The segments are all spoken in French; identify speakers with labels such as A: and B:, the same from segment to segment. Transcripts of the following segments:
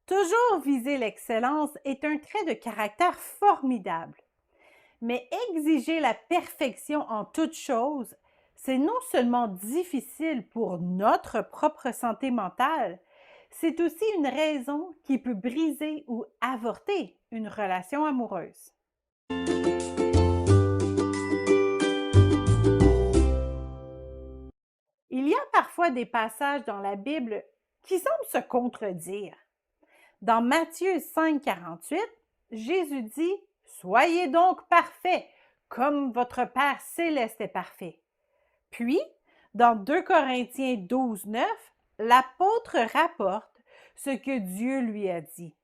A: Toujours viser l'excellence est un trait de caractère formidable. Mais exiger la perfection en toute chose, c'est non seulement difficile pour notre propre santé mentale, c'est aussi une raison qui peut briser ou avorter une relation amoureuse. Il y a parfois des passages dans la Bible qui semblent se contredire. Dans Matthieu 5,48, Jésus dit: Soyez donc parfaits, comme votre Père céleste est parfait. Puis, dans 2 Corinthiens 12,9, l'apôtre rapporte ce que Dieu lui a dit.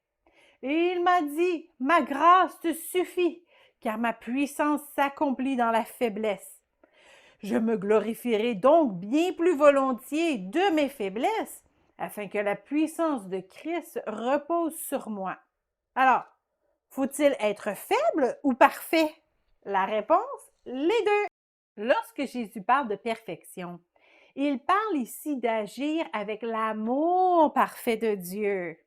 A: Et il m'a dit: Ma grâce te suffit, car ma puissance s'accomplit dans la faiblesse. Je me glorifierai donc bien plus volontiers de mes faiblesses, afin que la puissance de Christ repose sur moi. Alors, faut-il être faible ou parfait? La réponse, les deux. Lorsque Jésus parle de perfection, il parle ici d'agir avec l'amour parfait de Dieu.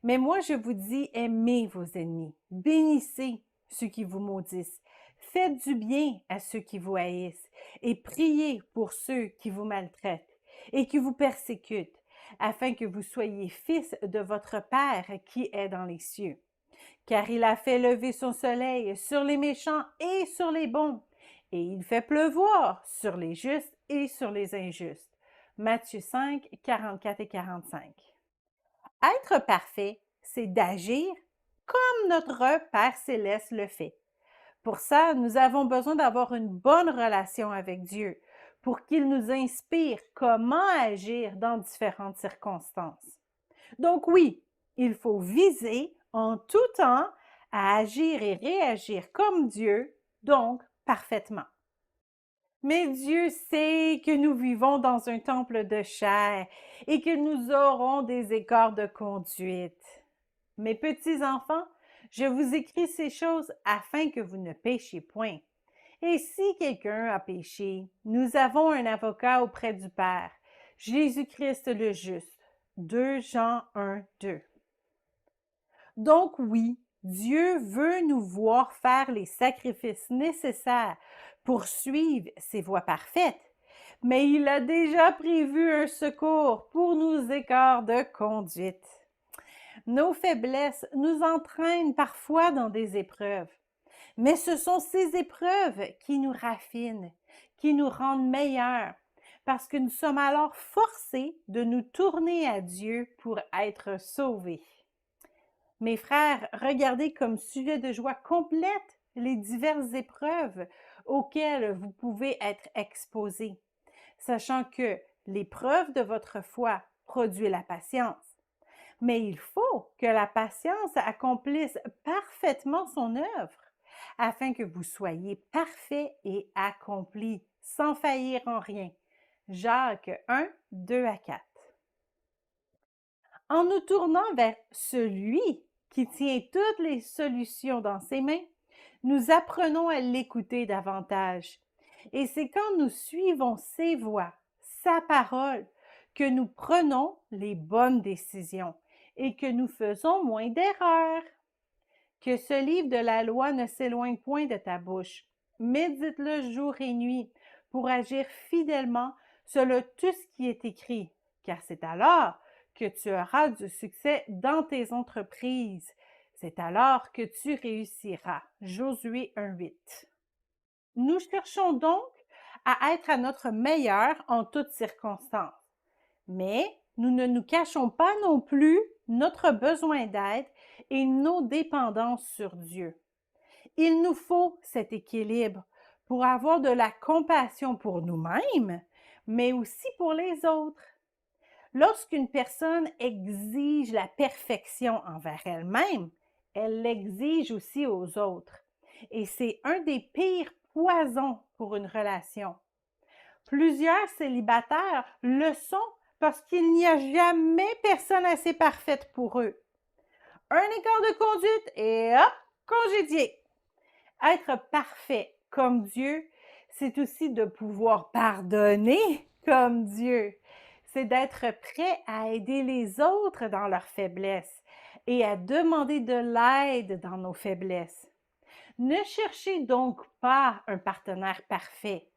A: Mais moi, je vous dis, aimez vos ennemis, bénissez ceux qui vous maudissent, faites du bien à ceux qui vous haïssent, et priez pour ceux qui vous maltraitent et qui vous persécutent, afin que vous soyez fils de votre Père qui est dans les cieux. Car il a fait lever son soleil sur les méchants et sur les bons, et il fait pleuvoir sur les justes et sur les injustes. Matthieu 5, 44 et 45. Être parfait, c'est d'agir comme notre Père céleste le fait. Pour ça, nous avons besoin d'avoir une bonne relation avec Dieu pour qu'il nous inspire comment agir dans différentes circonstances. Donc oui, il faut viser en tout temps à agir et réagir comme Dieu, donc parfaitement. Mais Dieu sait que nous vivons dans un temple de chair et que nous aurons des écarts de conduite. Mes petits enfants, je vous écris ces choses afin que vous ne péchiez point. Et si quelqu'un a péché, nous avons un avocat auprès du Père, Jésus-Christ le juste. 2 Jean 1, 2. Donc oui, Dieu veut nous voir faire les sacrifices nécessaires pour suivre ses voies parfaites, mais il a déjà prévu un secours pour nos écarts de conduite. Nos faiblesses nous entraînent parfois dans des épreuves, mais ce sont ces épreuves qui nous raffinent, qui nous rendent meilleurs, parce que nous sommes alors forcés de nous tourner à Dieu pour être sauvés. Mes frères, regardez comme sujet de joie complète les diverses épreuves auxquelles vous pouvez être exposés, sachant que l'épreuve de votre foi produit la patience. Mais il faut que la patience accomplisse parfaitement son œuvre, afin que vous soyez parfaits et accomplis, sans faillir en rien. Jacques 1, 2 à 4. En nous tournant vers celui qui tient toutes les solutions dans ses mains, nous apprenons à l'écouter davantage. Et c'est quand nous suivons ses voies, sa parole, que nous prenons les bonnes décisions et que nous faisons moins d'erreurs. Que ce livre de la loi ne s'éloigne point de ta bouche. Médite-le jour et nuit pour agir fidèlement selon tout ce qui est écrit, car c'est alors que tu auras du succès dans tes entreprises. C'est alors que tu réussiras. Josué 1,8. Nous cherchons donc à être à notre meilleur en toutes circonstances. Mais nous ne nous cachons pas non plus notre besoin d'aide et nos dépendances sur Dieu. Il nous faut cet équilibre pour avoir de la compassion pour nous-mêmes, mais aussi pour les autres. Lorsqu'une personne exige la perfection envers elle-même, elle l'exige aussi aux autres. Et c'est un des pires poisons pour une relation. Plusieurs célibataires le sont parce qu'il n'y a jamais personne assez parfaite pour eux. Un écart de conduite et hop, congédié. Être parfait comme Dieu, c'est aussi de pouvoir pardonner comme Dieu. c'est d'être prêt à aider les autres dans leurs faiblesses et à demander de l'aide dans nos faiblesses. Ne cherchez donc pas un partenaire parfait.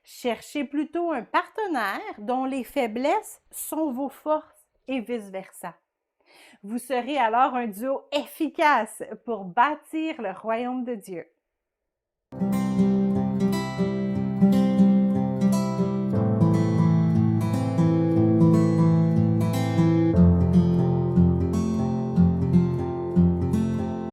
A: Cherchez plutôt un partenaire dont les faiblesses sont vos forces et vice-versa. Vous serez alors un duo efficace pour bâtir le royaume de Dieu.